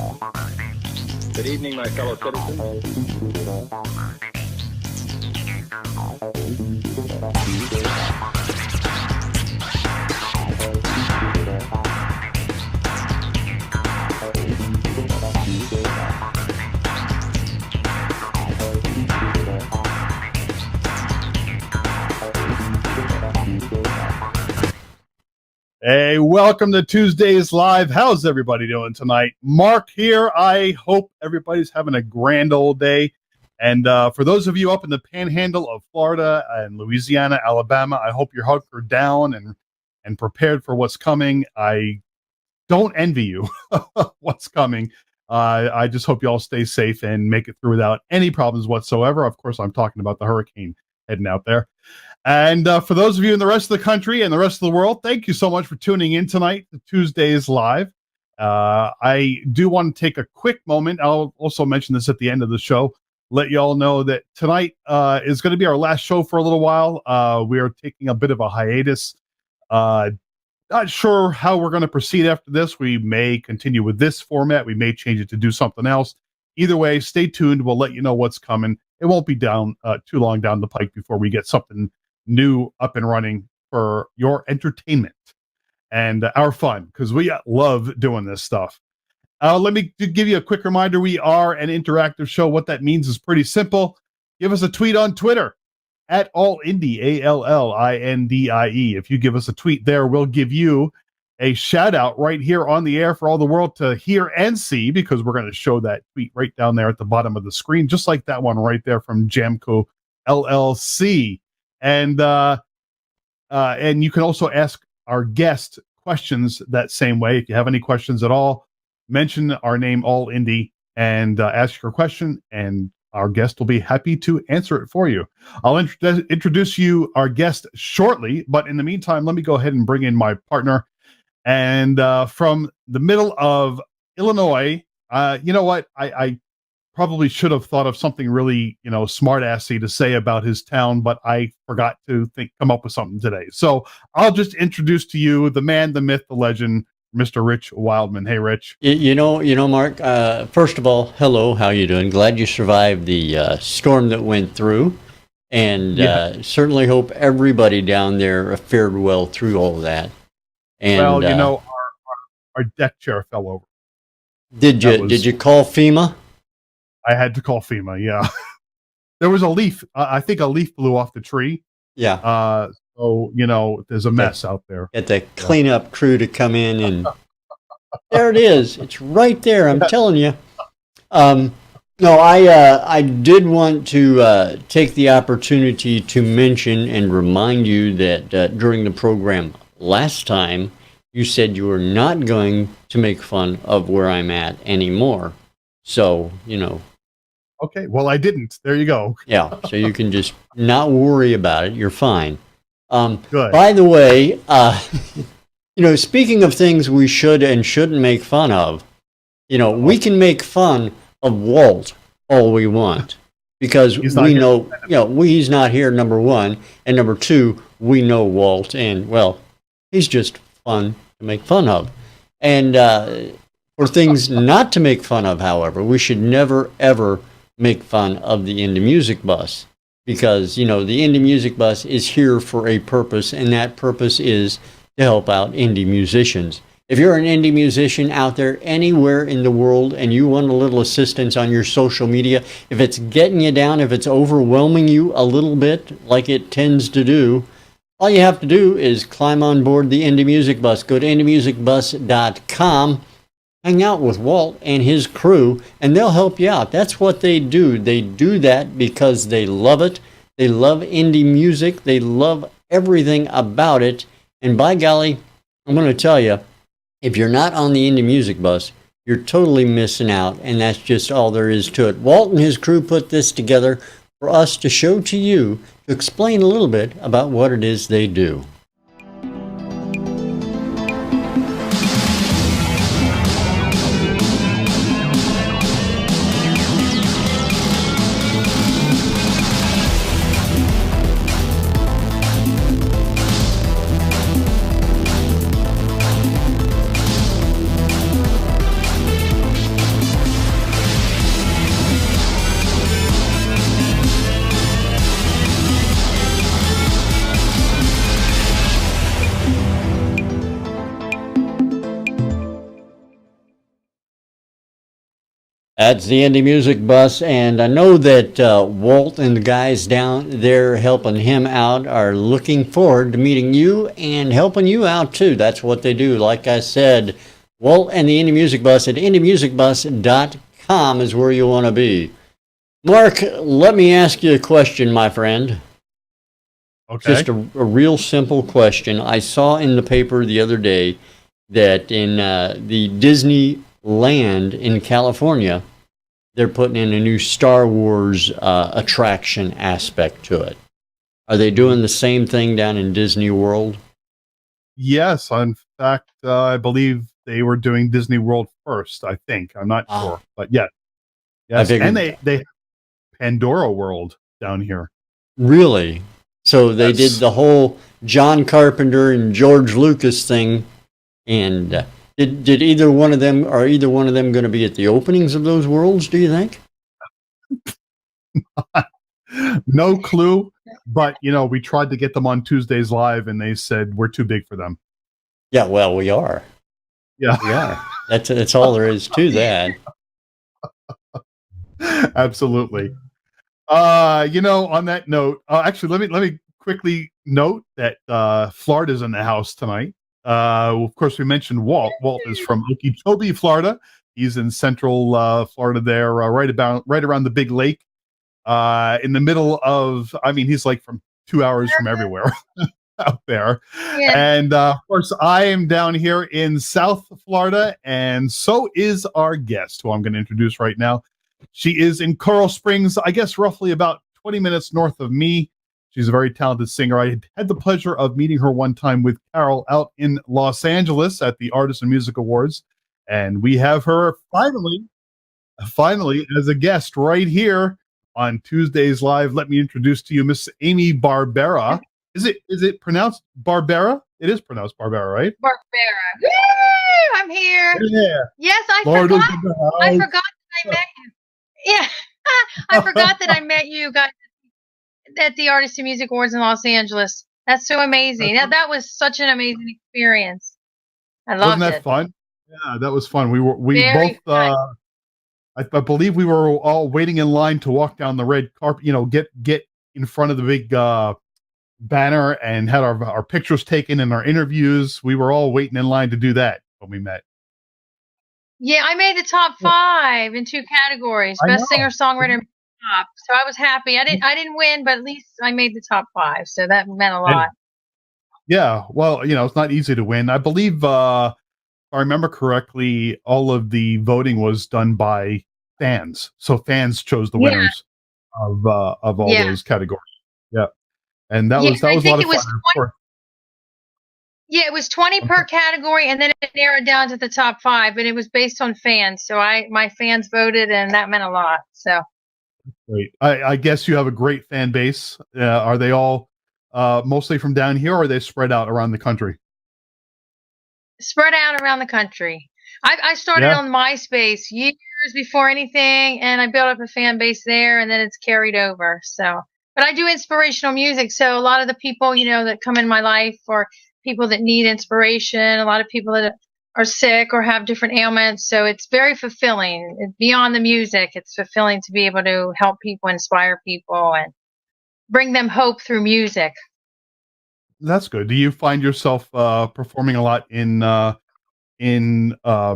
Good evening, my fellow citizens. Hey, welcome to Tuesdays Live. How's everybody doing tonight? Mark here. I hope everybody's having a grand old day. And for those of you up in the panhandle of Florida and Louisiana, Alabama, I hope you're hunkered down and prepared for what's coming. I don't envy you what's coming. I just hope you all stay safe and make it through without any problems whatsoever. Of course, I'm talking about the hurricane heading out there. And for those of you in the rest of the country and the rest of the world, thank you so much for tuning in tonight to Tuesdays Live. I do want to take a quick moment. I'll also mention this at the end of the show. Let you all know that tonight is going to be our last show for a little while. We are taking a bit of a hiatus. Not sure how we're going to proceed after this. We may continue with this format. We may change it to do something else. Either way, stay tuned. We'll let you know what's coming. It won't be down too long down the pike before we get something new up and running for your entertainment and our fun, because we love doing this stuff. Let me give you a quick reminder. We are an interactive show. What that means is pretty simple. Give us a tweet on Twitter at AllIndie, ALLINDIE. If you give us a tweet there, we'll give you a shout out right here on the air for all the world to hear and see, because we're going to show that tweet right down there at the bottom of the screen, just like that one right there from Jamco LLC. And you can also ask our guest questions that same way. If you have any questions at all, mention our name, All Indie, and ask your question, and our guest will be happy to answer it for you. I'll introduce you our guest shortly, but in the meantime, let me go ahead and bring in my partner. And from the middle of Illinois, you know what? I probably should have thought of something really, smart-assy to say about his town, but I forgot to come up with something today. So I'll just introduce to you the man, the myth, the legend, Mr. Rich Wildman. Hey, Rich. You know, Mark, first of all, hello, how you doing? Glad you survived the storm that went through, and certainly hope everybody down there fared well through all of that. And, well, our deck chair fell over. Did you call FEMA? I had to call FEMA, yeah. There was a leaf. I think a leaf blew off the tree. Yeah. So, there's a mess out there. Get the cleanup crew to come in, and there it is. It's right there, I'm telling you. No, I did want to take the opportunity to mention and remind you that during the program last time, you said you were not going to make fun of where I'm at anymore. So, Okay, well, I didn't. There you go. Yeah, so you can just not worry about it. You're fine. Good. By the way, speaking of things we should and shouldn't make fun of, we can make fun of Walt all we want, because we know, he's not here, number one, and number two, we know Walt, and, well, he's just fun to make fun of. And for things not to make fun of, however, we should never, ever make fun of the Indie Music Bus, because, the Indie Music Bus is here for a purpose, and that purpose is to help out indie musicians. If you're an indie musician out there anywhere in the world and you want a little assistance on your social media, if it's getting you down, if it's overwhelming you a little bit, like it tends to do, all you have to do is climb on board the Indie Music Bus. Go to indiemusicbus.com. Hang out with Walt and his crew, and they'll help you out. That's what they do. They do that because they love it. They love indie music. They love everything about it. And by golly, I'm going to tell you, if you're not on the Indie Music Bus, you're totally missing out, and that's just all there is to it. Walt and his crew put this together for us to show to you, to explain a little bit about what it is they do. That's the Indie Music Bus, and I know that Walt and the guys down there helping him out are looking forward to meeting you and helping you out too. That's what they do. Like I said, Walt and the Indie Music Bus at indiemusicbus.com is where you want to be. Mark, let me ask you a question, my friend. Okay. Just a real simple question. I saw in the paper the other day that in the Disneyland in California, they're putting in a new Star Wars attraction aspect to it. Are they doing the same thing down in Disney World? Yes, in fact, I believe they were doing Disney World first. I think I'm not sure, but yes, and they have Pandora World down here. Really? So they did the whole John Carpenter and George Lucas thing, and did either one of them going to be at the openings of those worlds? Do you think? No clue, but we tried to get them on Tuesdays Live, and they said we're too big for them. Yeah, well, we are. Yeah, we are. That's all there is to that. Absolutely. On that note, actually, let me quickly note that Florida's in the house tonight. Of course, we mentioned Walt. Walt is from Okeechobee, Florida. He's in central Florida there, right around the big lake. In the middle of, he's like from 2 hours from everywhere out there. Yeah. And of course, I am down here in South Florida, and so is our guest, who I'm going to introduce right now. She is in Coral Springs, I guess roughly about 20 minutes north of me. She's a very talented singer. I had the pleasure of meeting her one time with Carol out in Los Angeles at the Artist and Music Awards. And we have her finally as a guest right here on Tuesdays Live. Let me introduce to you Miss Amy Barbera. Is it pronounced Barbera? It is pronounced Barbera, right? Barbera. Woo! I'm here. Yeah. Yes, I forgot that I met you. Yeah, I forgot that I met you guys at the Artist and Music Awards in Los Angeles. That's so amazing. That was such an amazing experience. I loved it. Wasn't that fun? Yeah, that was fun. We Very both. I believe we were all waiting in line to walk down the red carpet. Get in front of the big banner and had our pictures taken and our interviews. We were all waiting in line to do that when we met. Yeah, I made the top 5 in 2 categories: best singer, songwriter, and pop. So I was happy. I didn't win, but at least I made the top 5. So that meant a lot. Yeah, well, it's not easy to win. I believe, if I remember correctly, all of the voting was done by fans. So fans chose the winners of all those categories. Yeah, and that was a lot of fun. Yeah, it was 20 per category, and then it narrowed down to the top 5, but it was based on fans. So my fans voted, and that meant a lot. So great. I guess you have a great fan base. Are they all mostly from down here, or are they spread out around the country? Spread out around the country. I started on MySpace years before anything, and I built up a fan base there, and then it's carried over. So, but I do inspirational music. So a lot of the people, that come in my life are people that need inspiration, a lot of people that are sick or have different ailments. So it's very fulfilling. It's beyond the music. It's fulfilling to be able to help people, inspire people, and bring them hope through music. That's good. Do you find yourself performing a lot in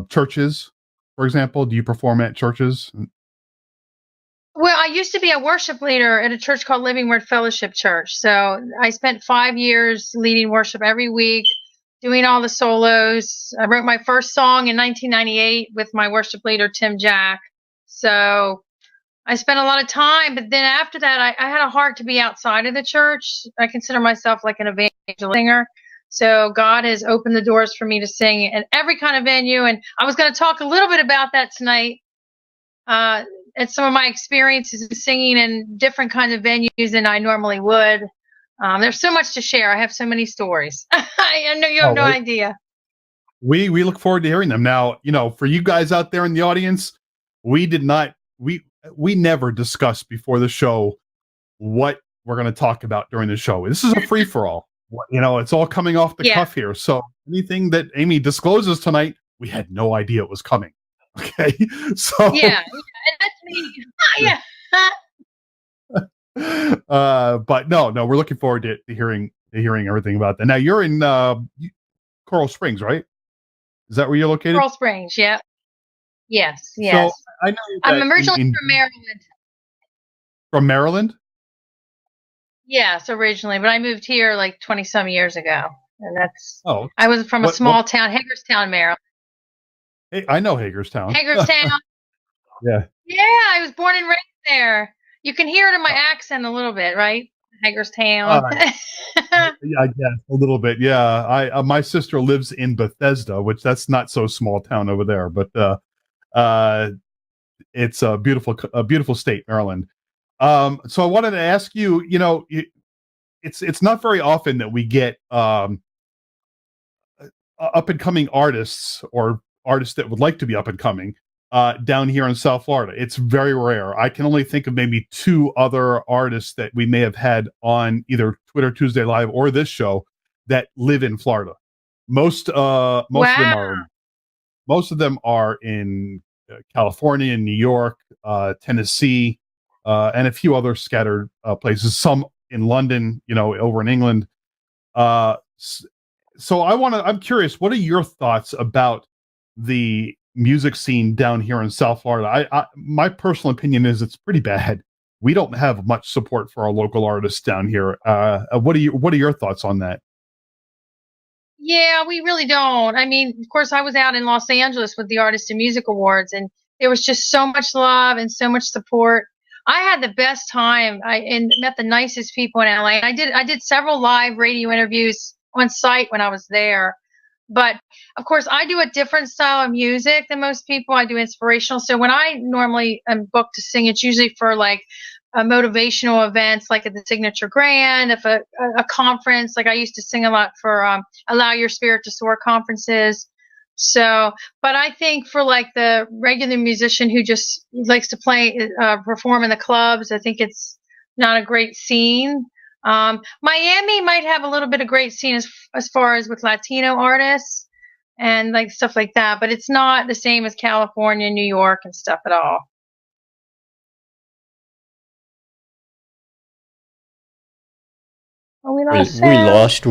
churches, for example? Do you perform at churches? Well, I used to be a worship leader at a church called Living Word Fellowship Church. So I spent 5 years leading worship every week, doing all the solos. I wrote my first song in 1998 with my worship leader, Tim Jack. So I spent a lot of time, but then after that, I had a heart to be outside of the church. I consider myself like an evangelist singer. So God has opened the doors for me to sing at every kind of venue. And I was going to talk a little bit about that tonight. At some of my experiences in singing in different kinds of venues than I normally would. There's so much to share. I have so many stories. I know you have no idea. We look forward to hearing them. Now, for you guys out there in the audience, we never discuss before the show what we're going to talk about during the show. This is a free for all. It's all coming off the cuff here. So anything that Amy discloses tonight, we had no idea it was coming. Okay. So Yeah. But no, we're looking forward to hearing everything about that. Now you're in Coral Springs, right? Is that where you're located? Coral Springs. Yeah. Yes. So Yes. I know I'm that originally from Maryland. from Maryland. Yes, originally, but I moved here like 20 some years ago, and Oh, I was from a what? small town, Hagerstown, Maryland. Hey, I know Hagerstown. Hagerstown. Yeah. Yeah, I was born and raised there. You can hear it in my accent a little bit, right? Hagerstown. Yeah, I guess a little bit. Yeah, I my sister lives in Bethesda, which that's not so small town over there, but it's a beautiful state, Maryland. So I wanted to ask you, it's not very often that we get up and coming artists or artists that would like to be up and coming down here in South Florida. It's very rare. I can only think of maybe two other artists that we may have had on either Twitter Tuesday Live or this show that live in Florida. Most Wow. of them are in California, New York, Tennessee, and a few other scattered places. Some in London, over in England. Uh, so I'm curious, what are your thoughts about the music scene down here in South Florida? My personal opinion is it's pretty bad. We don't have much support for our local artists down here. What are your thoughts on that? Yeah, we really don't. I mean, of course, I was out in Los Angeles with the Artist and Music Awards, and there was just so much love and so much support. I had the best time. And met the nicest people in LA. I did several live radio interviews on site when I was there. But of course, I do a different style of music than most people. I do inspirational. So when I normally am booked to sing, it's usually for like motivational events, like at the Signature Grand, if a conference. Like I used to sing a lot for Allow Your Spirit to Soar conferences. So, but I think for like the regular musician who just likes to play, perform in the clubs, I think it's not a great scene. Miami might have a little bit of great scene as far as with Latino artists and like stuff like that, but it's not the same as California, New York, and stuff at all. Oh, we lost Sam.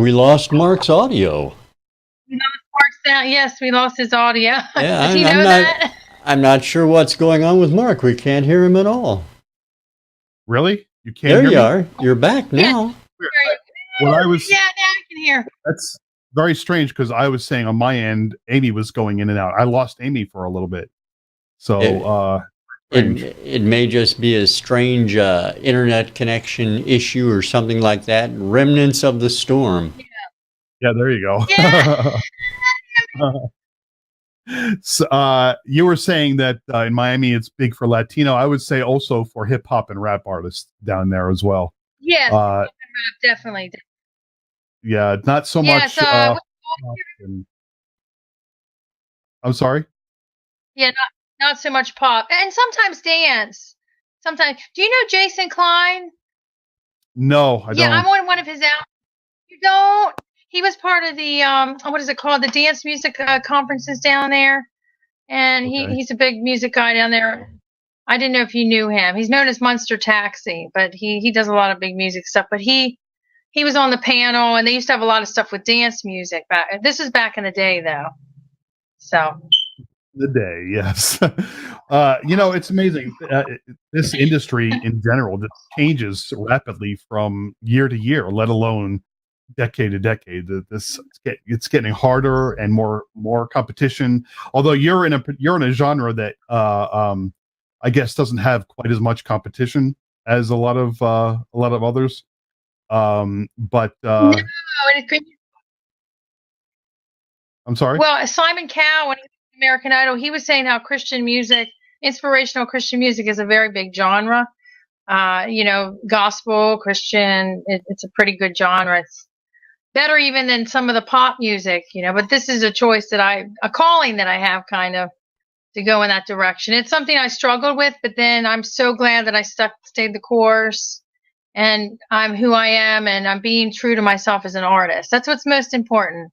We lost Mark's audio. We lost Mark's sound. Yes, we lost his audio. Yeah, Does he know that? I'm not sure what's going on with Mark. We can't hear him at all. Really? You can't there hear you me? are. You're back now. When I was Yeah, now I can hear. That's very strange because I was saying on my end, Amy was going in and out. I lost Amy for a little bit. So it may just be a strange internet connection issue or something like that. Remnants of the storm. Yeah, there you go. Yeah. So, you were saying that in Miami it's big for Latino. I would say also for hip hop and rap artists down there as well. Yes, definitely. Yeah, not so Yes, much. I'm sorry. Yeah, not so much pop, and sometimes dance. Sometimes, do you know Jason Klein? No, I Yeah, don't. I'm on one of his albums. You don't? He was part of the what is it called? The dance music conferences down there, and Okay. he's a big music guy down there. I didn't know if you knew him. He's known as Munster Taxi, but he does a lot of big music stuff. But he was on the panel, and they used to have a lot of stuff with dance music. This is back in the day, though. So. The day, yes. It's amazing. This industry in general just changes rapidly from year to year, let alone decade to decade. It's getting harder and more competition. Although you're in a genre that I guess doesn't have quite as much competition as a lot of others. But No, I'm sorry. Well, Simon Cowell, when he was American Idol, he was saying how Christian music, inspirational Christian music, is a very big genre. Gospel, Christian, it's a pretty good genre. It's better even than some of the pop music, but this is a calling that I have kind of to go in that direction. It's something I struggled with, but then I'm so glad that I stayed the course, and I'm who I am, and I'm being true to myself as an artist. That's what's most important.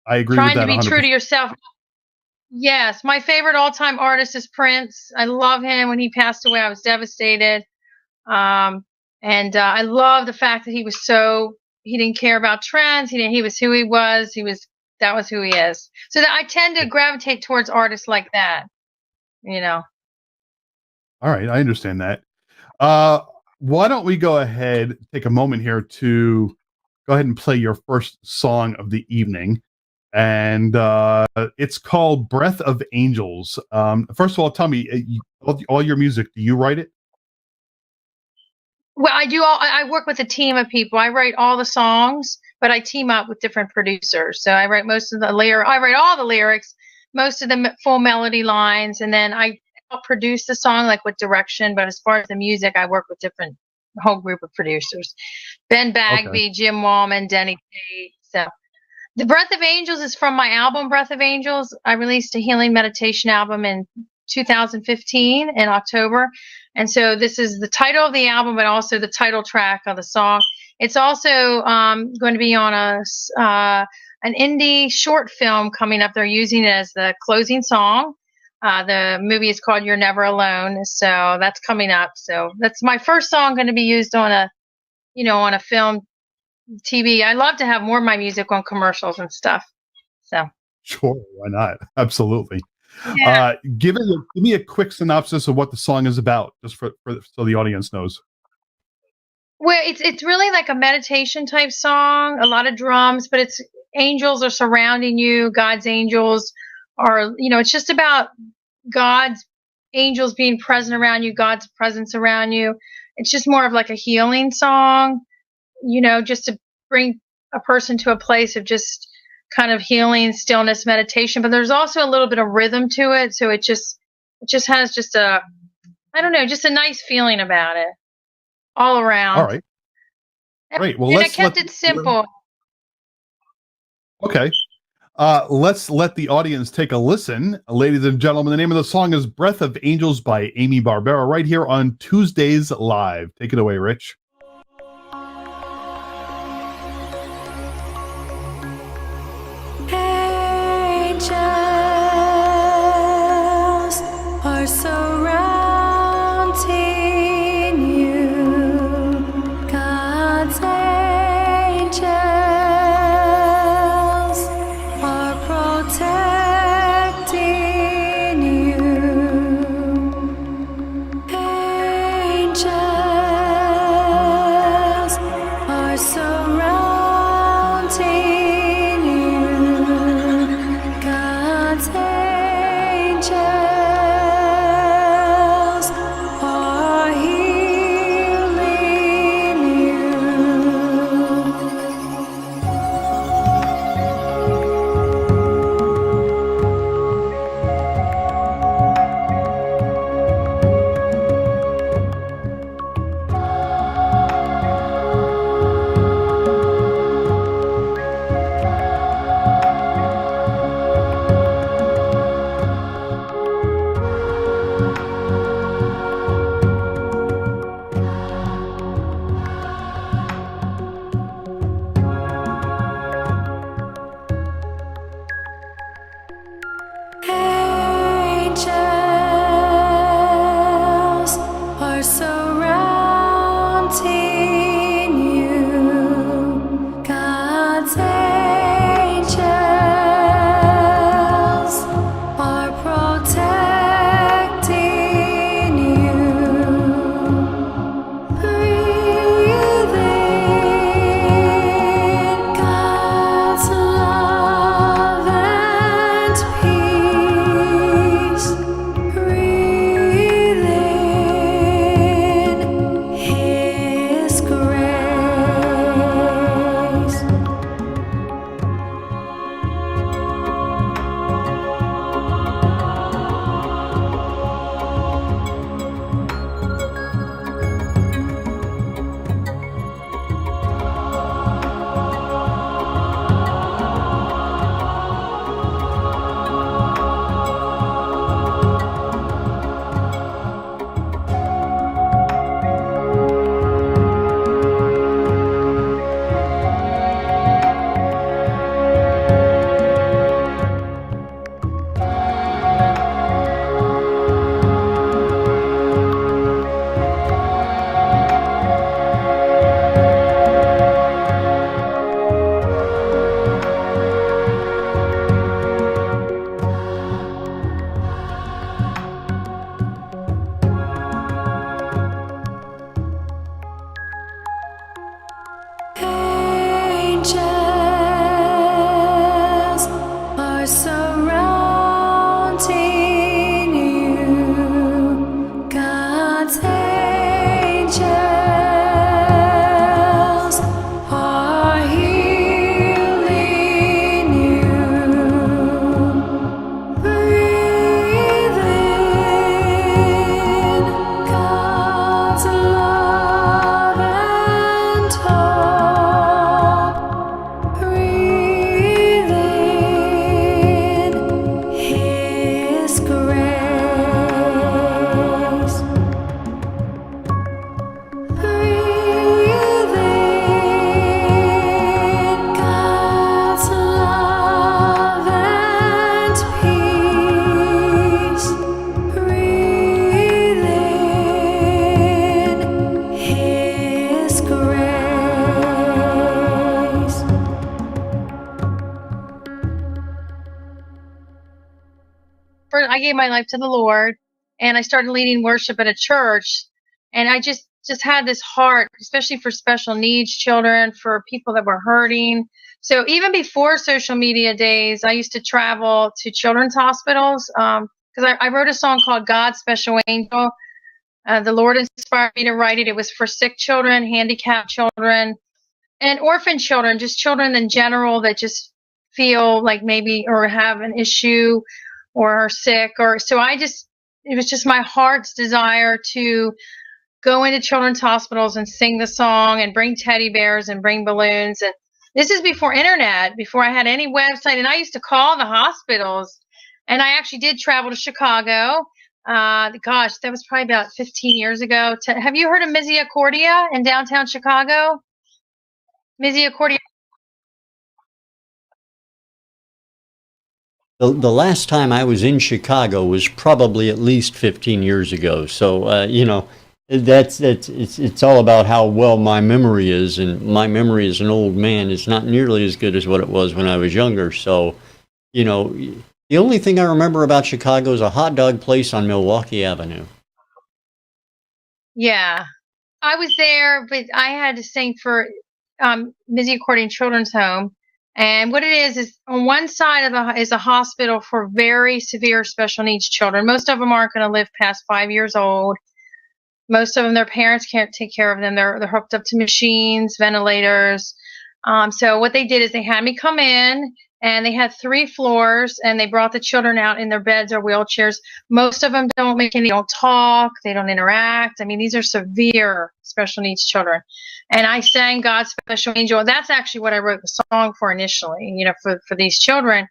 I agree Trying with that. to be 100%. true to yourself, Yes, my favorite all-time artist is Prince. I love him. When he passed away, I was devastated. Um, and I love the fact that he didn't care about trends. He was who he was. That was who he is. So that I tend to gravitate towards artists like that, you know. All right, I understand that. Why don't we go ahead, take a moment here to go ahead and play your first song of the evening. And it's called Breath of Angels. First of all, tell me, all your music, do you write it? Well, I work with a team of people. I write all the songs, but I team up with different producers. So I write I write all the lyrics, most of the full melody lines, and then I help produce the song, like with direction. But as far as the music, I work with whole group of producers: Ben Okay. Bagby, Jim Wallman, Denny Tate. So the Breath of Angels is from my album Breath of Angels. I released a healing meditation album in 2015 in October. And so this is the title of the album, but also the title track of the song. It's also going to be on an indie short film coming up. They're using it as the closing song. The movie is called You're Never Alone. So that's coming up. So that's my first song going to be used on on a film, TV. I love to have more of my music on commercials and stuff. So Sure, why not? Absolutely. yeah. Give me a quick synopsis of what the song is about, just so the audience knows. Well, it's really like a meditation type song, a lot of drums, but it's angels are surrounding you, God's angels are, it's just about God's angels being present around you, God's presence around you. It's just more of like a healing song, just to bring a person to a place of just kind of healing, stillness, meditation. But there's also a little bit of rhythm to it, so it just has just I don't know, just a nice feeling about it all around. All right, great. Well, And I kept it simple. Okay. Let's let the audience take a listen. Ladies and gentlemen, the name of the song is Breath of Angels by Amy Barbera, right here on Tuesdays Live. Take it away, Rich. Angels are surrounding you, God's angels are protecting you. Angels are surrounding you, God's angels gave my life to the Lord, and I started leading worship at a church, and I just had this heart, especially for special needs children, for people that were hurting. So even before social media days, I used to travel to children's hospitals because I wrote a song called God's Special Angel. The Lord inspired me to write it. It was for sick children, handicapped children, and orphan children, just children in general that just feel like maybe or have an issue or are sick. Or so it was just my heart's desire to go into children's hospitals and sing the song and bring teddy bears and bring balloons. And this is before internet, before I had any website. And I used to call the hospitals, and I actually did travel to Chicago. Gosh, that was probably about 15 years ago. Have you heard of Misericordia in downtown Chicago? Misericordia. The last time I was in Chicago was probably at least 15 years ago. So, it's all about how well my memory is, and my memory as an old man is not nearly as good as what it was when I was younger. So, the only thing I remember about Chicago is a hot dog place on Milwaukee Avenue. Yeah, I was there, but I had to sing for Misericordia Children's Home. And what it is on one side of is a hospital for very severe special needs children. Most of them aren't going to live past 5 years old. Most of them, their parents can't take care of them. They're hooked up to machines, ventilators. So what they did is they had me come in, and they had 3 floors, and they brought the children out in their beds or wheelchairs. Most of them don't talk, they don't interact. I mean, these are severe special needs children. And I sang God's Special Angel. That's actually what I wrote the song for initially, for these children.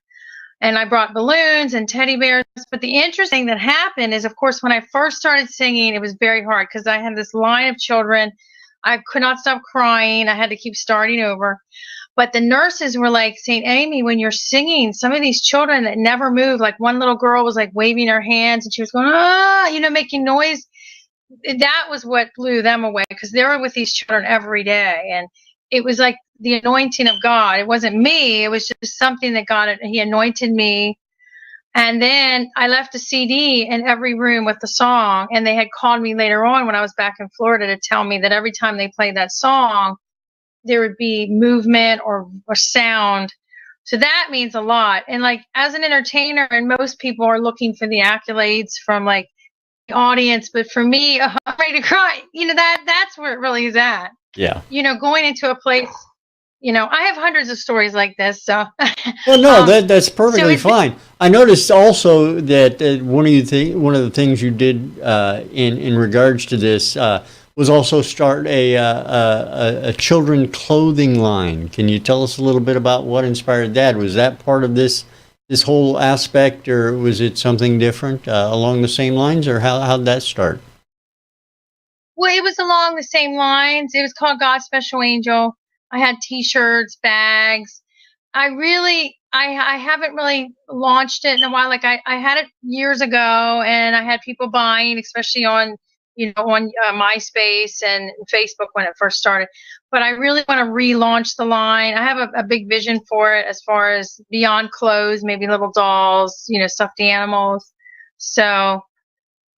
And I brought balloons and teddy bears. But the interesting thing that happened is, of course, when I first started singing, it was very hard because I had this line of children. I could not stop crying. I had to keep starting over. But the nurses were like saying, Amy, when you're singing, some of these children that never move, like one little girl was like waving her hands and she was going, making noise. That was what blew them away because they were with these children every day. And it was like the anointing of God. It wasn't me. It was just something that He anointed me. And then I left a CD in every room with the song. And they had called me later on when I was back in Florida to tell me that every time they played that song, there would be movement or sound. So that means a lot. And like as an entertainer, and most people are looking for the accolades from like the audience, but for me, I'm ready to cry. That's where it really is at. Yeah. Going into a place, I have hundreds of stories like this. So well, no, that's perfectly fine. I noticed also that one of the things you did in regards to this was also start a children clothing line. Can you tell us a little bit about what inspired that? Was that part of this whole aspect, or was it something different along the same lines, or how'd that start? Well, it was along the same lines. It was called God's Special Angel. I had T-shirts, bags. I haven't really launched it in a while. Like I had it years ago, and I had people buying, especially on MySpace and Facebook when it first started. But I really want to relaunch the line. I have a big vision for it as far as beyond clothes, maybe little dolls, stuffed animals. So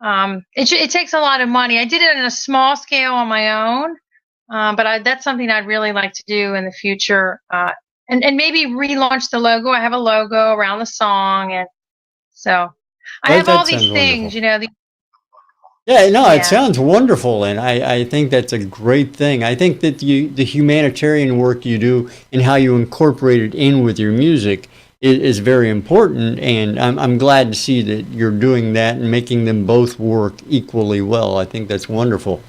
it takes a lot of money. I did it on a small scale on my own, but that's something I'd really like to do in the future. And maybe relaunch the logo. I have a logo around the song, and so I have all these things, wonderful. It sounds wonderful, and I think that's a great thing. I think that the humanitarian work you do and how you incorporate it in with your music is very important, and I'm glad to see that you're doing that and making them both work equally well. I think that's wonderful.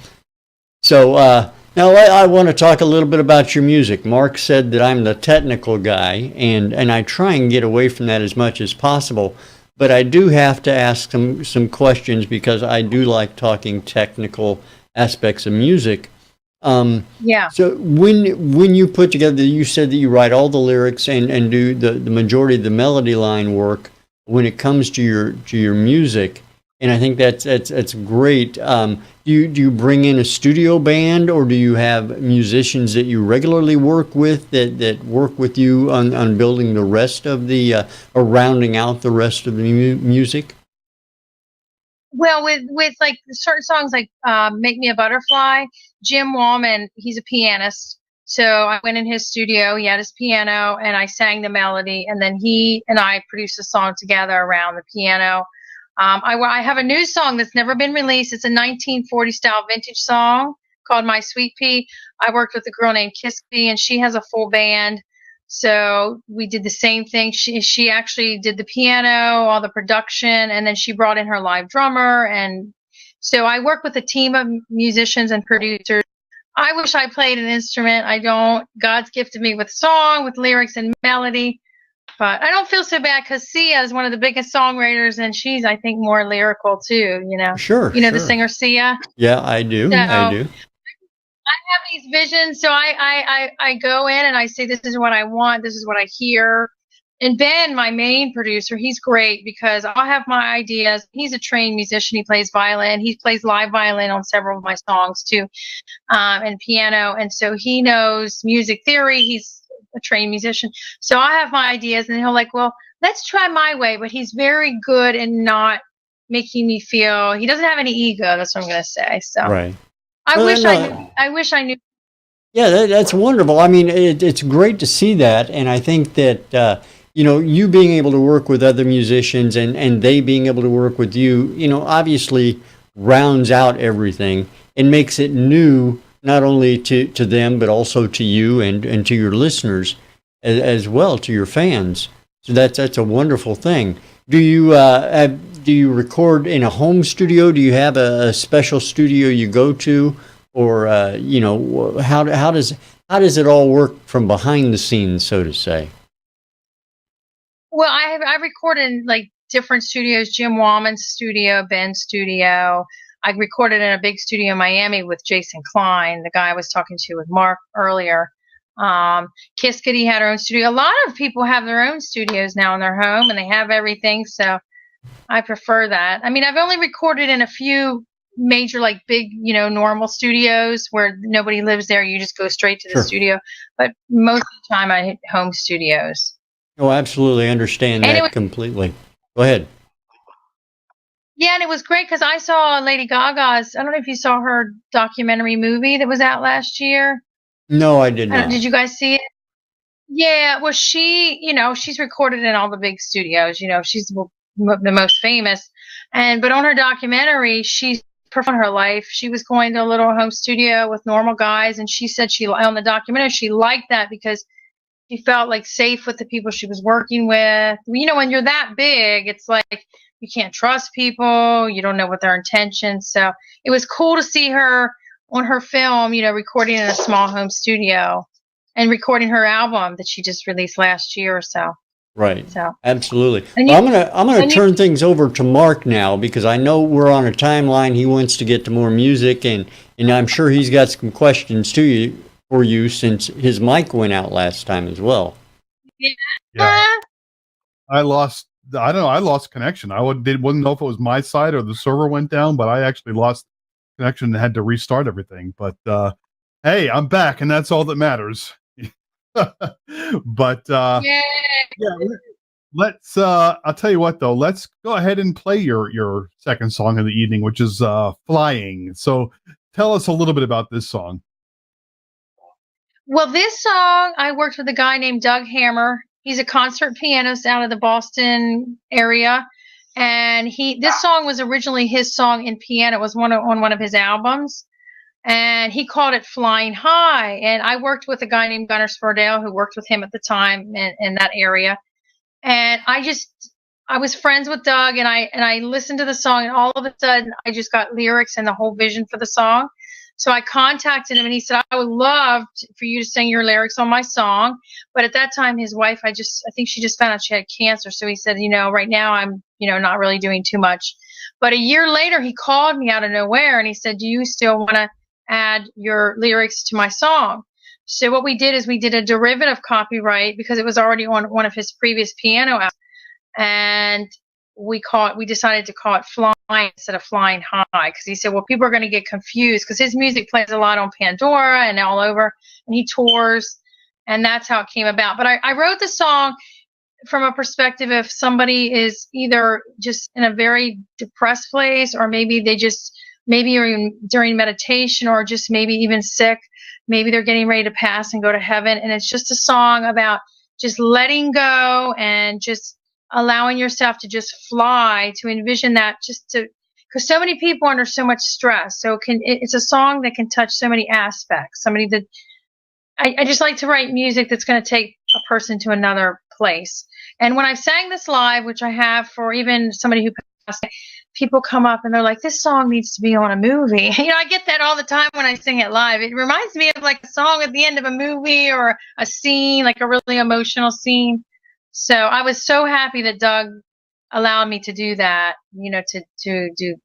So now I want to talk a little bit about your music. Mark said that I'm the technical guy, and I try and get away from that as much as possible. But I do have to ask some questions because I do like talking technical aspects of music. So when you put together, you said that you write all the lyrics and do the majority of the melody line work when it comes to your music, and I think that's great. Do you bring in a studio band, or do you have musicians that you regularly work with that work with you on building the rest of the or rounding out the rest of the music? Well, with like certain songs like "Make Me a Butterfly," Jim Wallman, he's a pianist. So I went in his studio. He had his piano, and I sang the melody, and then he and I produced a song together around the piano. I have a new song that's never been released. It's a 1940 style vintage song called "My Sweet Pea." I worked with a girl named Kiski, and she has a full band. So we did the same thing. She actually did the piano, all the production, and then she brought in her live drummer. And so I work with a team of musicians and producers. I wish I played an instrument. I don't. God's gifted me with song, with lyrics and melody. But I don't feel so bad because Sia is one of the biggest songwriters, and she's, I think, more lyrical too. Sure, You know the sure. singer Sia. Yeah, I do. So I do. I have these visions, so I go in and I say, this is what I want, this is what I hear. And Ben, my main producer, he's great because I'll have my ideas. He's a trained musician. He plays violin. He plays live violin on several of my songs too, and piano. And so he knows music theory. He's a trained musician. So I have my ideas, and he'll like, well, let's try my way. But he's very good in not making me feel. He doesn't have any ego. That's what I'm going to say. So. Right. I Well, wish no, I knew. I wish I knew. Yeah, that's wonderful. I mean, it's great to see that, and I think that you being able to work with other musicians and they being able to work with you, obviously rounds out everything and makes it new not only to them but also to you and to your listeners as well, to your fans. So that's a wonderful thing. Do you record in a home studio? Do you have a special studio you go to? Or how does it all work from behind the scenes, so to say? Well, I recorded in like different studios: Jim Wallman's studio, Ben's studio. I recorded in a big studio in Miami with Jason Klein, the guy I was talking to with Mark earlier. Kiskity had her own studio. A lot of people have their own studios now in their home, and they have everything. So I prefer that. I mean, I've only recorded in a few major, like big, normal studios where nobody lives there. You just go straight to the Sure. studio. But most of the time I hit home studios. Oh, absolutely understand that completely. Go ahead. Yeah, and it was great because I saw Lady Gaga's, I don't know if you saw her documentary movie that was out last year. No, I did not. Did you guys see it? Yeah, well, she's recorded in all the big studios. She's the most famous. But on her documentary, she's performed her life. She was going to a little home studio with normal guys, and she said on the documentary she liked that because she felt like safe with the people she was working with. When you're that big, it's like you can't trust people. You don't know what their intentions. So it was cool to see her on her film, recording in a small home studio and recording her album that she just released last year or so. Right. So absolutely. And Well, I'm gonna turn things over to Mark now because I know we're on a timeline. He wants to get to more music, and I'm sure he's got some questions for you since his mic went out last time as well. Yeah. I lost connection. Wouldn't know if it was my side or the server went down, but I actually lost connection and had to restart everything. But hey, I'm back, and that's all that matters. But yeah. let's I'll tell you what though, let's go ahead and play your second song of the evening, which is Flying. So tell us a little bit about this song. Well, this song I worked with a guy named Doug Hammer. He's a concert pianist out of the Boston area, and this song was originally his song in piano. It was on one of his albums, and he called it Flying High. And I worked with a guy named Gunnar Sverdale who worked with him at the time in that area. And I was friends with Doug, and I listened to the song, and all of a sudden I just got lyrics and the whole vision for the song. So I contacted him, and he said, I would love for you to sing your lyrics on my song. But at that time, his wife, I think she just found out she had cancer. So he said, right now I'm, not really doing too much. But a year later, he called me out of nowhere, and he said, do you still want to add your lyrics to my song? So what we did is we did a derivative copyright because it was already on one of his previous piano albums. And we decided to call it Flying instead of Flying High, because he said, well, people are going to get confused because his music plays a lot on Pandora and all over, and he tours, and that's how it came about. But I wrote the song from a perspective if somebody is either just in a very depressed place, or maybe maybe are even during meditation, or just maybe even sick. Maybe they're getting ready to pass and go to heaven. And it's just a song about just letting go and just allowing yourself to just fly, to envision that, because so many people are under so much stress. So it's a song that can touch so many aspects. I just like to write music that's going to take a person to another place. And when I've sang this live, which I have for even somebody who passed, people come up and they're like, this song needs to be on a movie. I get that all the time when I sing it live. It reminds me of like a song at the end of a movie, or a scene, like a really emotional scene. So I was so happy that Doug allowed me to do that, to do,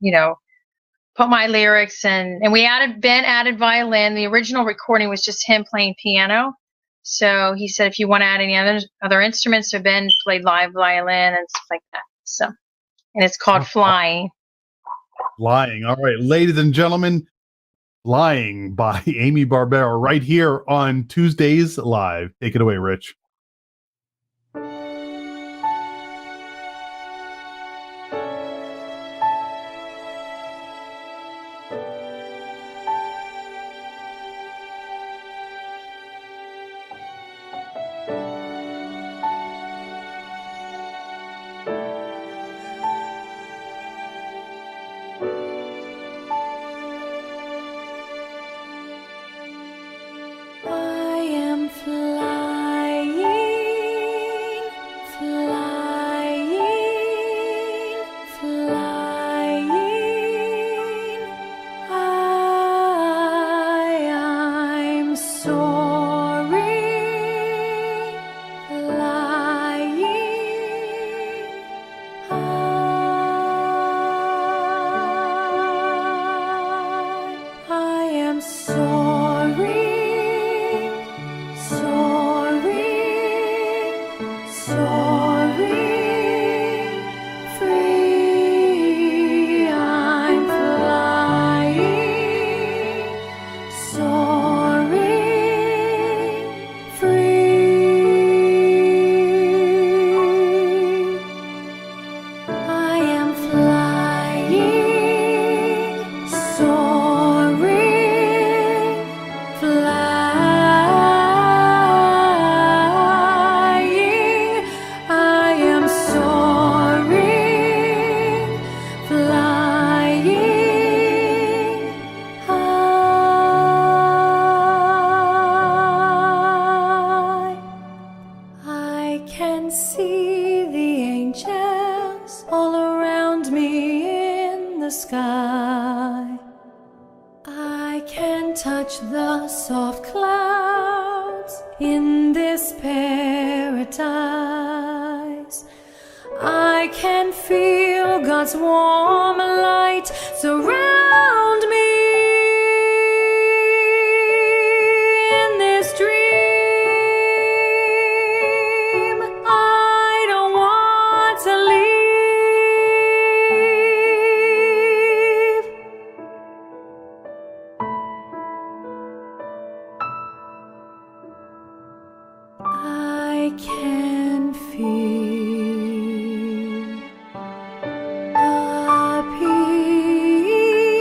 put my lyrics, and Ben added violin. The original recording was just him playing piano. So he said, if you want to add any other instruments, so Ben played live violin and stuff like that. So, and it's called Flying. Flying. All right, ladies and gentlemen, Flying by Amy Barbera right here on Tuesdays Live. Take it away, Rich. I am flying, flying, flying. I'm soaring, flying. I am soaring, soaring, soaring, free. I'm flying, soaring, free. I am flying, soaring, flying. I am soaring, flying high. I can see the angels all around me in the sky. I can touch the soft clouds in this paradise. I can feel God's warm light surround me in this dream. I don't want to leave. I can feel a peace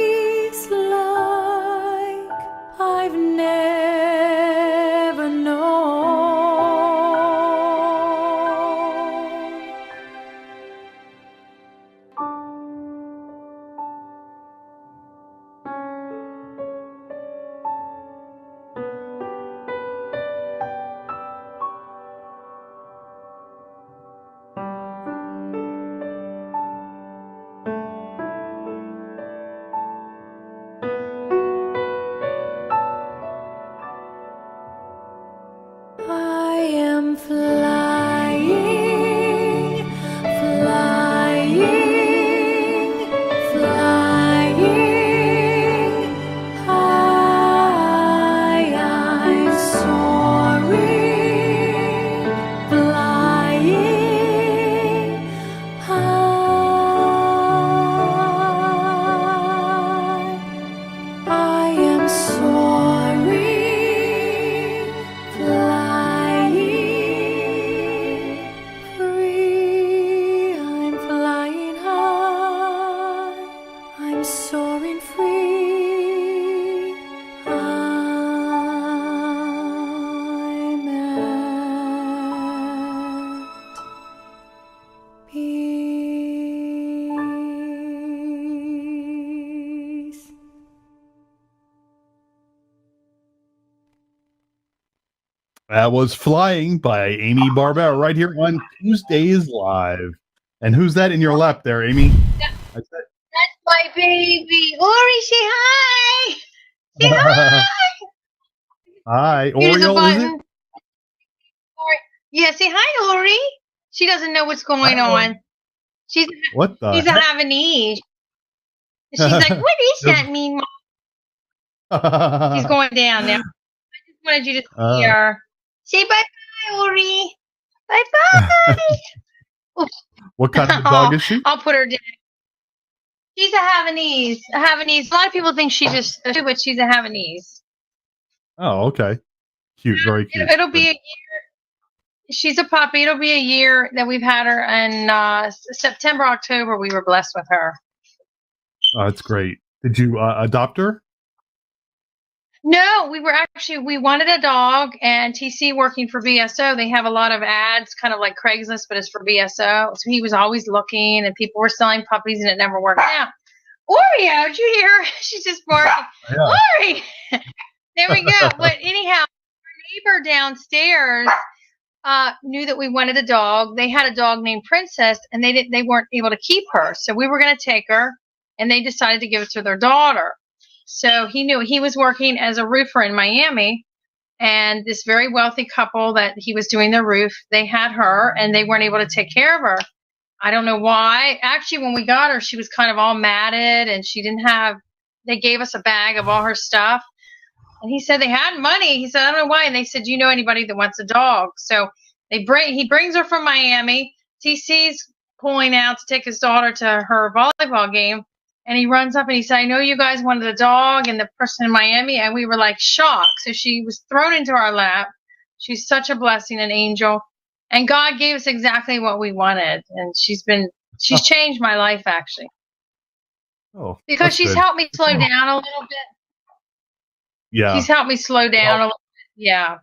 running free. I'm at peace. That was Flying by Amy Barbera right here on Tuesdays Live. And who's that in your lap there, Amy? That's my baby. Ori, say hi. Say hi. Hi, Here's a Oriole, is it? button. Ori. Yeah, say hi, Ori. She doesn't know what's going on. She's What the a heck? Havanese. She's like, what does that mean, Mom? She's going down now. I just wanted you to see her. Say bye-bye, Ori. Bye-bye. What kind of dog is she? I'll put her down. She's a Havanese. A Havanese. A lot of people think she's just a but she's a Havanese. Oh, okay. Cute, very cute. It'll be a year. She's a puppy. It'll be a year that we've had her, and September, October, we were blessed with her. Oh, that's great. Did you adopt her? No, we wanted a dog, and TC working for BSO, they have a lot of ads, kind of like Craigslist, but it's for BSO. So he was always looking, and people were selling puppies, and it never worked out. Oreo, did you hear her? She's just barking. Yeah. Ori! There we go. But anyhow, our neighbor downstairs knew that we wanted a dog. They had a dog named Princess, and they weren't able to keep her. So we were going to take her, and they decided to give it to their daughter. So he knew he was working as a roofer in Miami, and this very wealthy couple that he was doing their roof, they had her, and they weren't able to take care of her. I don't know why. Actually, when we got her, she was kind of all matted, and they gave us a bag of all her stuff. And he said they had money. He said, I don't know why. And they said, do you know anybody that wants a dog? So he brings her from Miami. TC's pulling out to take his daughter to her volleyball game. And he runs up and he said, I know you guys wanted a dog and the person in Miami. And we were like shocked. So she was thrown into our lap. She's such a blessing, an angel. And God gave us exactly what we wanted. And she's changed my life, actually. Oh, because she's helped me slow down a little bit. Yeah. She's helped me slow down a little bit. Yeah.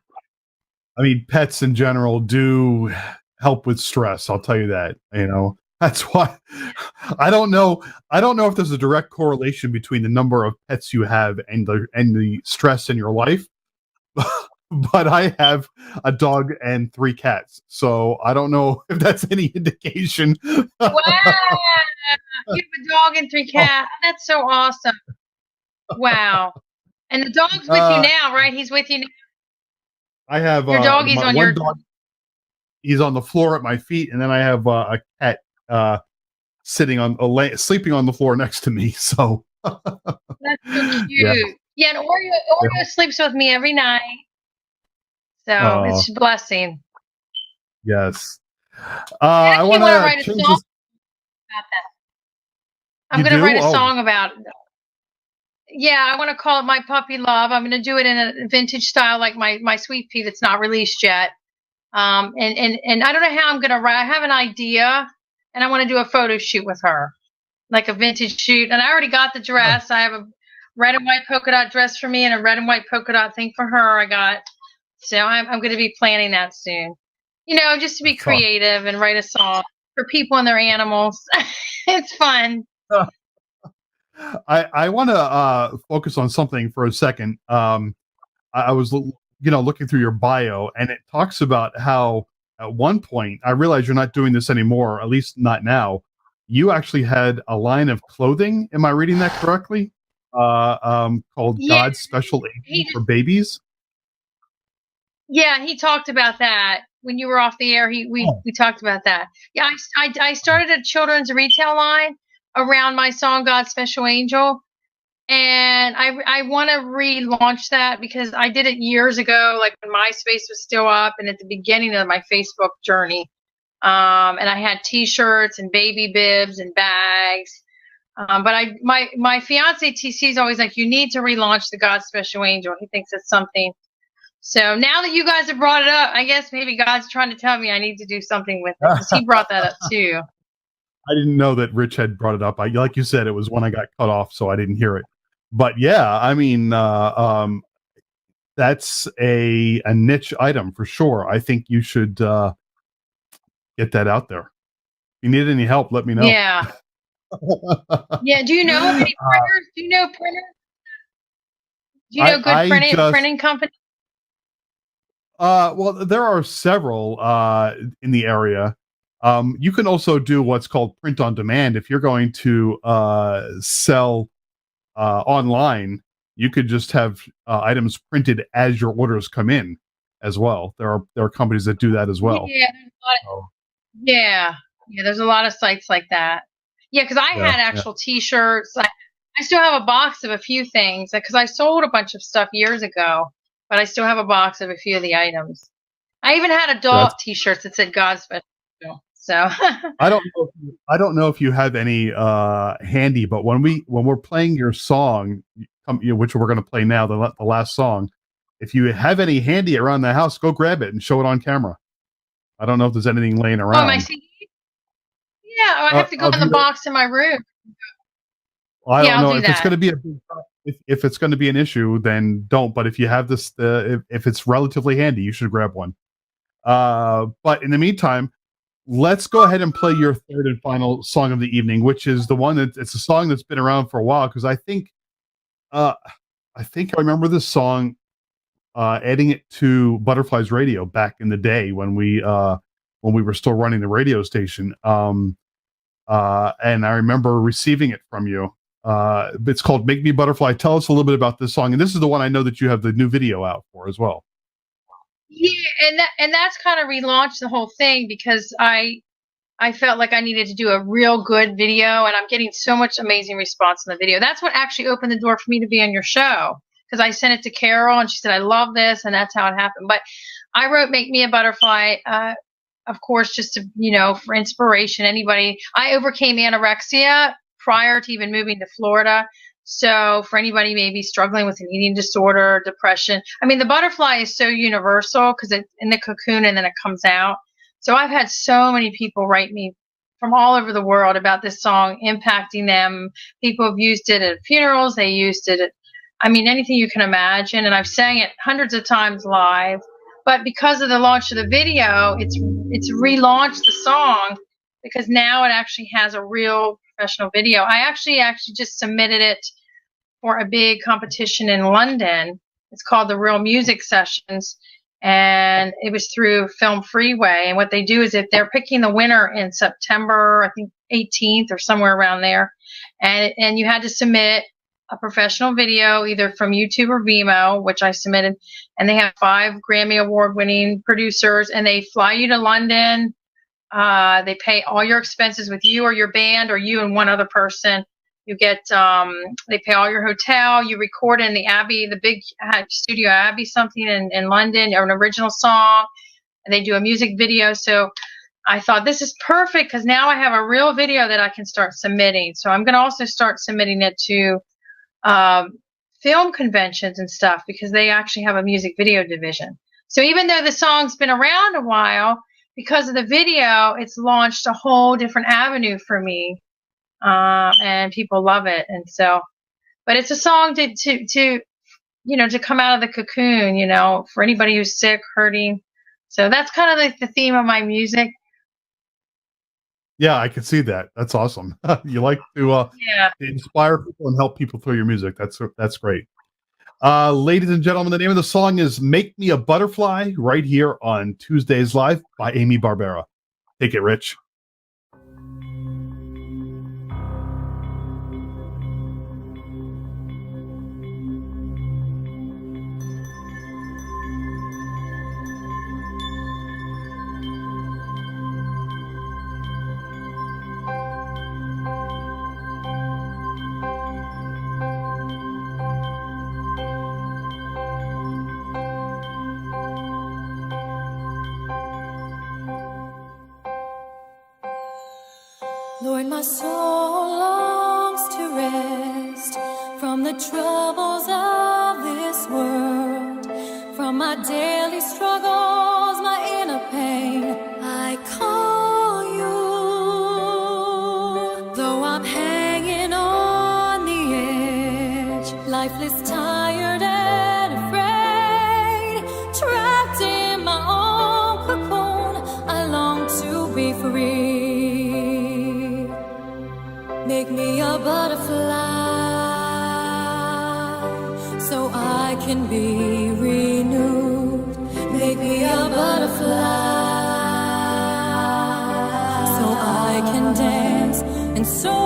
I mean, pets in general do help with stress. I'll tell you that, that's why I don't know if there's a direct correlation between the number of pets you have and the stress in your life. But I have a dog and 3 cats. So I don't know if that's any indication. Wow. You have a dog and 3 cats. Oh. That's so awesome. Wow. And the dog's with you now, right? He's with you now. I have your doggy's on your dog. He's on the floor at my feet, and then I have a cat sitting sleeping on the floor next to me. So that's so cute. Yeah, and Oreo sleeps with me every night. So it's a blessing. Yes. I want to write a song about that. I'm going to write a song about it. Yeah, I want to call it My Puppy Love. I'm going to do it in a vintage style, like my Sweet Pea that's not released yet. And I don't know how I'm going to write. I have an idea, and I want to do a photo shoot with her, like a vintage shoot. And I already got the dress. I have a red and white polka dot dress for me and a red and white polka dot thing for her. I got. So I'm going to be planning that soon. Just to be creative and write a song for people and their animals. It's fun. I want to focus on something for a second. I was, looking through your bio, and it talks about how at one point, I realize you're not doing this anymore, at least not now. You actually had a line of clothing. Am I reading that correctly? Called God's Special Angel for Babies. Yeah, he talked about that when you were off the air. We talked about that. Yeah, I started a children's retail line around my song God's Special Angel, and I want to relaunch that because I did it years ago, like when MySpace was still up and at the beginning of my Facebook journey. And I had T-shirts and baby bibs and bags. But my fiance TC is always like, you need to relaunch the God's Special Angel. He thinks it's something. So now that you guys have brought it up, I guess maybe God's trying to tell me I need to do something with it because he brought that up too. I didn't know that Rich had brought it up. Like you said, it was when I got cut off, so I didn't hear it. But yeah, I mean, that's a niche item for sure. I think you should get that out there. If you need any help, let me know. Yeah. Yeah. Do you know of any printers? Do you know printers? Do you know good printing companies? Well, there are several in the area. You can also do what's called print on demand. If you're going to sell online, you could just have items printed as your orders come in as well. There are companies that do that as well. Yeah, there's a lot of, yeah, yeah. There's a lot of sites like that. Yeah, because I had actual T-shirts. I still have a box of a few things because I sold a bunch of stuff years ago, but I still have a box of a few of the items. I even had adult T-shirts that said "God Special." So I don't know if you have any handy, but when we're playing your song, which we're going to play now, the last song, if you have any handy around the house, go grab it and show it on camera. I don't know if there's anything laying around. Oh, my CD? Yeah, I have to go in the box in my room. I don't know if it's going to be if it's going to be an issue, then don't. But if you have this, if it's relatively handy, you should grab one. But in the meantime, let's go ahead and play your third and final song of the evening, which is the one it's a song that's been around for a while because I think I remember this song adding it to Butterflies Radio back in the day when we were still running the radio station. And I remember receiving it from you. It's called Make Me Butterfly. Tell us a little bit about this song. And this is the one I know that you have the new video out for as well. Yeah, and that's kind of relaunched the whole thing because I felt like I needed to do a real good video, and I'm getting so much amazing response in the video. That's what actually opened the door for me to be on your show because I sent it to Carol, and she said, I love this, and that's how it happened. But I wrote Make Me a Butterfly, of course, just to, for inspiration. I overcame anorexia prior to even moving to Florida. So for anybody maybe struggling with an eating disorder, depression, I mean, the butterfly is so universal because it's in the cocoon and then it comes out. So I've had so many people write me from all over the world about this song impacting them. People have used it at funerals. They used it at, anything you can imagine. And I've sang it hundreds of times live. But because of the launch of the video, it's relaunched the song because now it actually has a real professional video. I actually just submitted it for a big competition in London. It's called the Real Music Sessions, and it was through Film Freeway. And what they do is if they're picking the winner in September, I think 18th or somewhere around there, and you had to submit a professional video either from YouTube or Vimeo, which I submitted, and they have 5 Grammy Award-winning producers, and they fly you to London. They pay all your expenses with you or your band or you and one other person. You get, they pay all your hotel. You record in the Abbey, the big studio Abbey something in London, or an original song, and they do a music video. So I thought this is perfect because now I have a real video that I can start submitting. So I'm going to also start submitting it to film conventions and stuff because they actually have a music video division. So even though the song's been around a while, because of the video, it's launched a whole different avenue for me, and people love it. And so, but it's a song to come out of the cocoon, for anybody who's sick, hurting. So that's kind of like the theme of my music. Yeah, I can see that. That's awesome. You like to inspire people and help people through your music. That's great. Ladies and gentlemen, the name of the song is Make Me a Butterfly right here on Tuesdays Live by Amy Barbera. Take it, Rich. Lord, my soul longs to rest from the troubles of this world, from my daily struggles, my inner pain. I call you. lifeless, tired and afraid, trapped in my own cocoon. I long to be free. Make me a butterfly so I can be renewed. Make me a butterfly so I can dance and soar.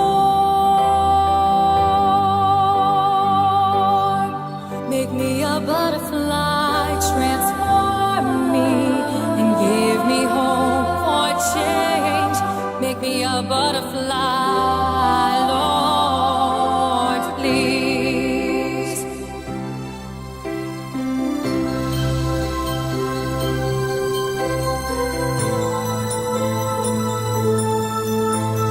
Make me a butterfly, transform me and give me hope for change. Make me a butterfly, Lord, please.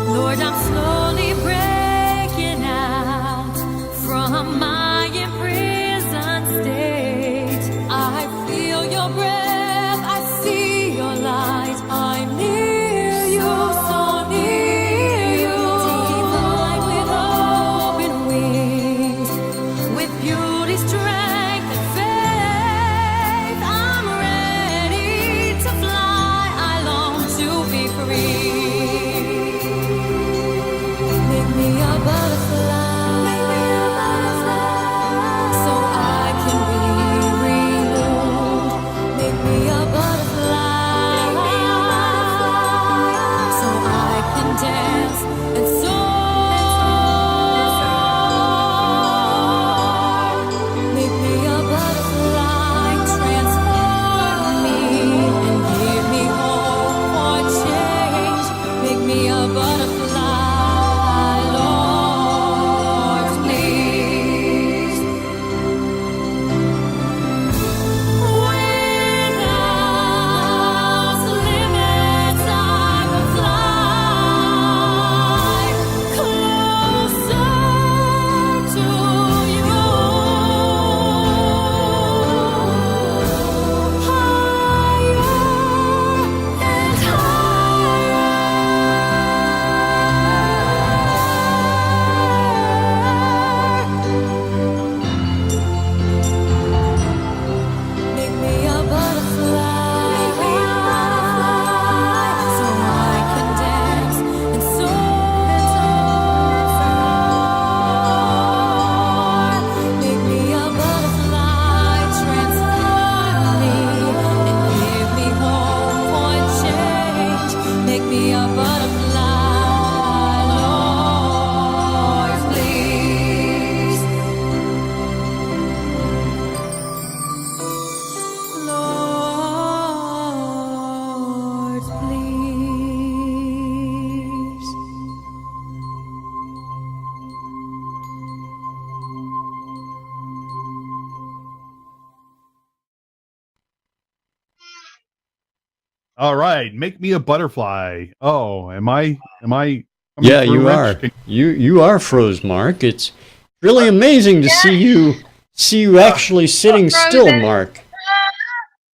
Lord, I'm slowly breaking out from my imprisoned state. I feel your breath, I see your light. I'm near you, so near you. Divine with open wings, with beauty, strength, and faith. I'm ready to fly, I long to be free. Make me a butterfly, so I can be renewed. Make me a butterfly, so I can dance and soar. Make me a butterfly, transform me and give me hope for change. Make me a butterfly, Lord, please. Without limits, I will fly closer to you, higher and higher. Make me a butterfly, so I can dance and soar. Make me a butterfly, transform me and give me hope for change. Make me a butterfly, Lord, please. Lord, please. All right, make me a butterfly. Oh, am I coming Yeah, through, you Rich? are. You are froze, Mark. It's really amazing to see you actually sitting still, Frozen. Mark.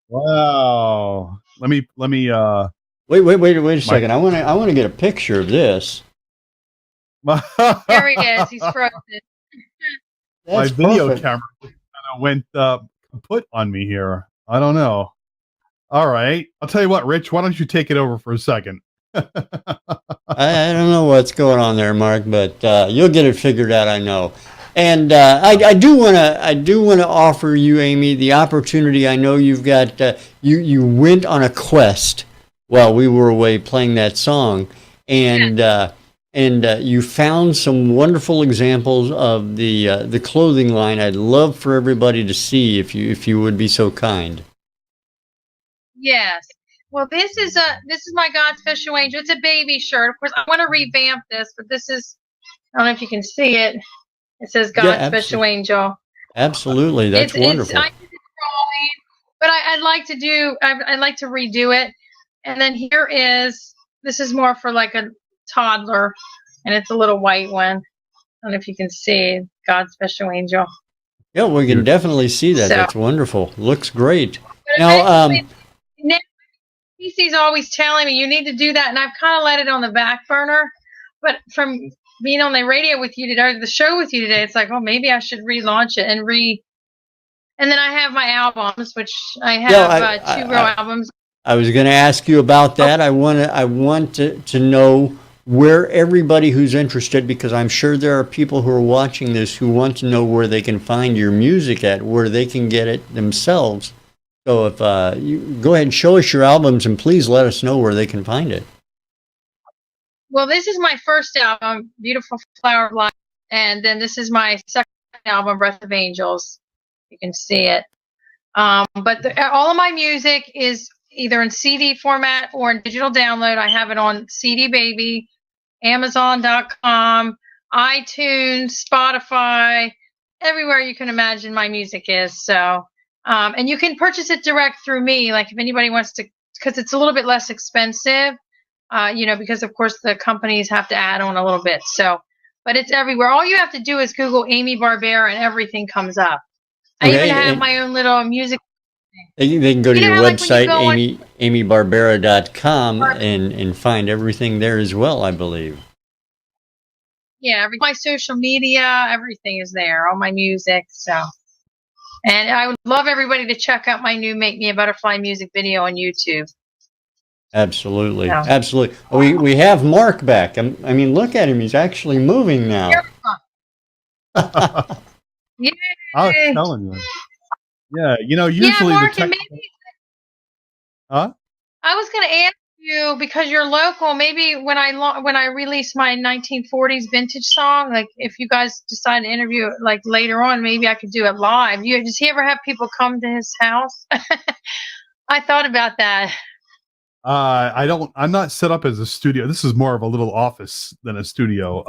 Wow. Let me Wait a second. I want to get a picture of this. There he is. He's frozen. my That's video perfect. camera kind of went kaput on me here. I don't know. All right. I'll tell you what, Rich, why don't you take it over for a second? I don't know what's going on there, Mark, but you'll get it figured out, I know. And I do want to offer you, Amy, the opportunity. I know you've got you went on a quest while we were away playing that song, and you found some wonderful examples of the clothing line. I'd love for everybody to see if you would be so kind. Yes. Well, this is my God's Special Angel. It's a baby shirt. Of course, I want to revamp this, but this is, I don't know if you can see it. It says God's Special Angel. Absolutely, that's wonderful. I did it drawing, but I'd like to redo it. And then this is more for like a toddler, and it's a little white one. I don't know if you can see God's Special Angel. Yeah, we can definitely see that. So, that's wonderful. Looks great. But Now, PC's always telling me you need to do that, and I've kind of let it on the back burner. But from being on the radio with you today, the show with you today, it's like, oh, maybe I should relaunch it and then I have my albums, which I have two real albums. I was going to ask you about that. I want to know where everybody who's interested, because I'm sure there are people who are watching this who want to know where they can find your music at, where they can get it themselves. So if you go ahead and show us your albums, and please let us know where they can find it. Well, this is my first album, Beautiful Flower of Life, and then this is my second album, Breath of Angels. You can see it. But all of my music is either in CD format or in digital download. I have it on CD Baby, Amazon.com, iTunes, Spotify, everywhere you can imagine my music is. So, and you can purchase it direct through me. Like if anybody wants to, because it's a little bit less expensive, because of course the companies have to add on a little bit. So, but it's everywhere. All you have to do is Google Amy Barbera and everything comes up. I even have my own little music. They can go to your website, amybarbera.com, and find everything there as well, I believe. Yeah, my social media, everything is there, all my music. So, and I would love everybody to check out my new Make Me a Butterfly music video on YouTube. Absolutely, absolutely. We have Mark back. I mean, look at him; he's actually moving now. Yeah. I was telling you. Yeah, usually Mark, the Huh? I was going to ask you, because you're local, maybe when I release my 1940s vintage song, like if you guys decide to interview it like later on, maybe I could do it live. Does he ever have people come to his house? I thought about that. I'm not set up as a studio. This is more of a little office than a studio.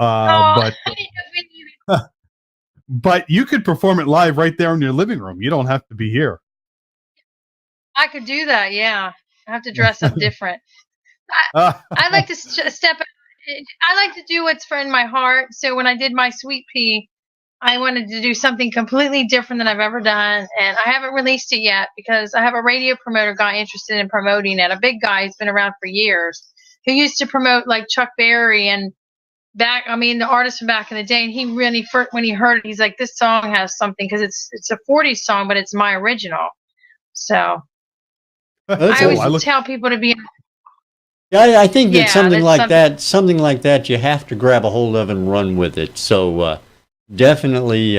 But you could perform it live right there in your living room. You don't have to be here. I could do that, yeah. I have to dress up different. I like to step. I like to do what's in my heart. So when I did my Sweet Pea, I wanted to do something completely different than I've ever done, and I haven't released it yet because I have a radio promoter guy interested in promoting it. A big guy who's been around for years, who used to promote like Chuck Berry and the artists from back in the day. And he really, when he heard it, he's like, this song has something, because it's a 40s song, but it's my original. So I always tell people to be. Yeah, I think that something like that, you have to grab a hold of and run with it. So definitely,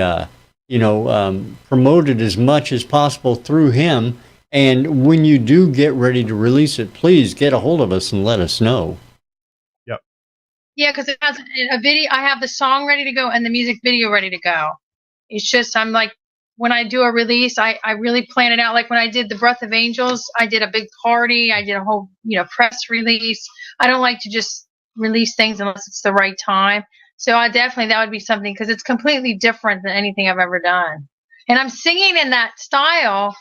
promote it as much as possible through him. And when you do get ready to release it, please get a hold of us and let us know. Yeah, because it has a video. I have the song ready to go and the music video ready to go. It's just, I'm like, when I do a release, I really plan it out. Like when I did the Breath of Angels, I did a big party. I did a whole, press release. I don't like to just release things unless it's the right time. So that would be something, because it's completely different than anything I've ever done. And I'm singing in that style,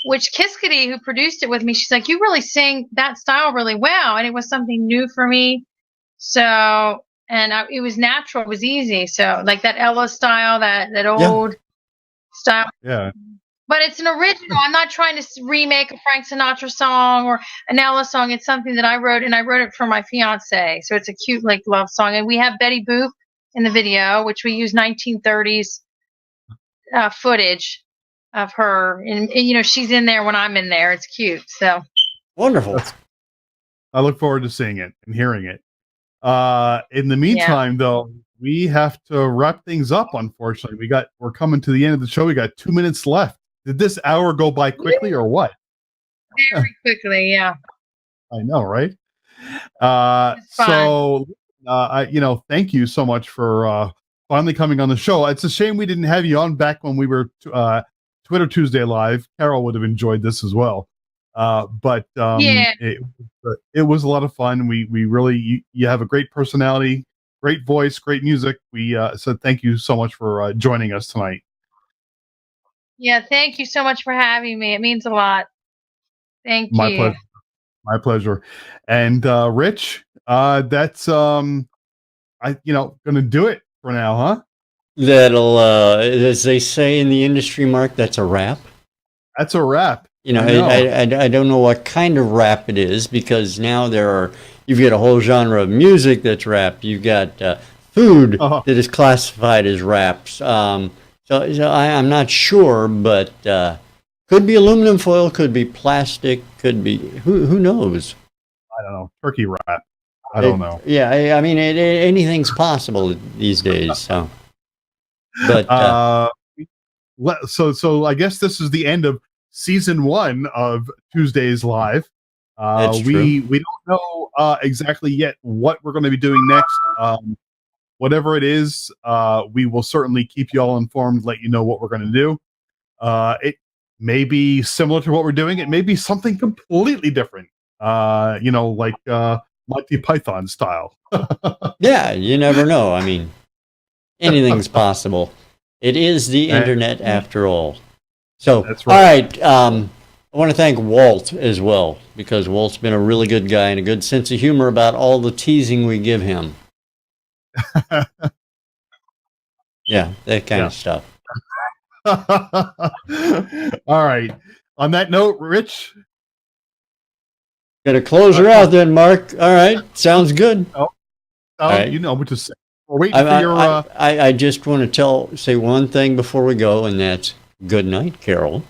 which Kiskady, who produced it with me, she's like, you really sing that style really well. And it was something new for me. So, it was natural. It was easy. So like that Ella style, that old style. Yeah. But it's an original. I'm not trying to remake a Frank Sinatra song or an Ella song. It's something that I wrote, and I wrote it for my fiance. So it's a cute, like, love song. And we have Betty Boop in the video, which we use 1930s footage of her. And, she's in there when I'm in there. It's cute. So wonderful. I look forward to seeing it and hearing it. In the meantime, though, we have to wrap things up. Unfortunately, we're coming to the end of the show. We got 2 minutes left. Did this hour go by quickly or what? Very quickly, yeah. I know, right? Thank you so much for finally coming on the show. It's a shame we didn't have you on back when we were Twitter Tuesday Live. Carol would have enjoyed this as well. It was a lot of fun. We really, you have a great personality, great voice, great music. So thank you so much for joining us tonight. Yeah, thank you so much for having me. It means a lot. Thank you. Pleasure. My pleasure. And Rich, that's gonna do it for now, huh? That'll, as they say in the industry, Mark, that's a wrap. That's a wrap. I don't know what kind of rap it is, because now you've got a whole genre of music that's rap. You've got food Uh-huh. that is classified as wraps. So I'm not sure, but could be aluminum foil, could be plastic, could be who knows. I don't know. Turkey wrap. I don't know. Yeah, I mean, anything's possible these days. So, but So I guess this is the end of season 1 of Tuesdays Live. That's we true. we don't know exactly yet what we're going to be doing next. Whatever it is, we will certainly keep you all informed, let you know what we're going to do. It may be similar to what we're doing. It may be something completely different. Like Monty Python style. yeah, you never know. I mean, anything's possible. It is the internet after all. So, That's right. all right. I want to thank Walt as well, because Walt's been a really good guy and a good sense of humor about all the teasing we give him. Yeah, that kind of stuff. All right. On that note, Rich. Gonna close her out then, Mark. All right, sounds good. Right. You know what to say. We're waiting for your. I just want to say one thing before we go, and that's good night, Carol.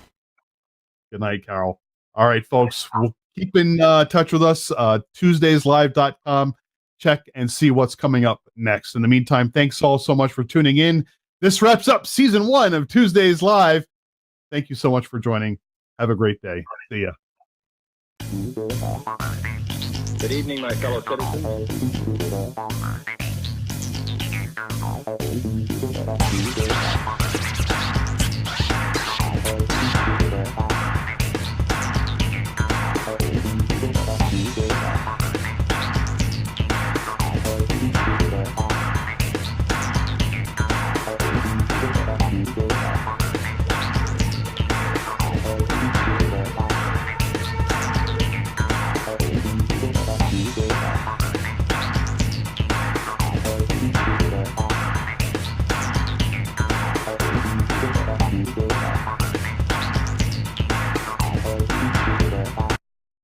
Good night, Carol. All right, folks. We'll keep in touch with us. Tuesdayslive.com. Check and see what's coming up next. In the meantime, thanks all so much for tuning in. This wraps up season 1 of Tuesdays Live. Thank you so much for joining. Have a great day. See ya. Good evening, my fellow citizens.